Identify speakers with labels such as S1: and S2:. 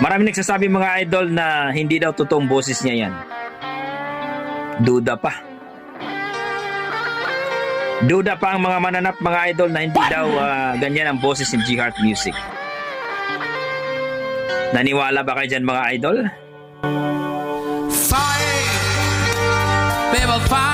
S1: Marami nagsasabi mga idol na hindi daw totoong boses niya yan. Duda pa. Duda pa ang mga mananap mga idol na hindi daw ganyan ang boses ni G Heart Music. Naniwala ba kayo dyan mga idol?
S2: Fire, baby, fire.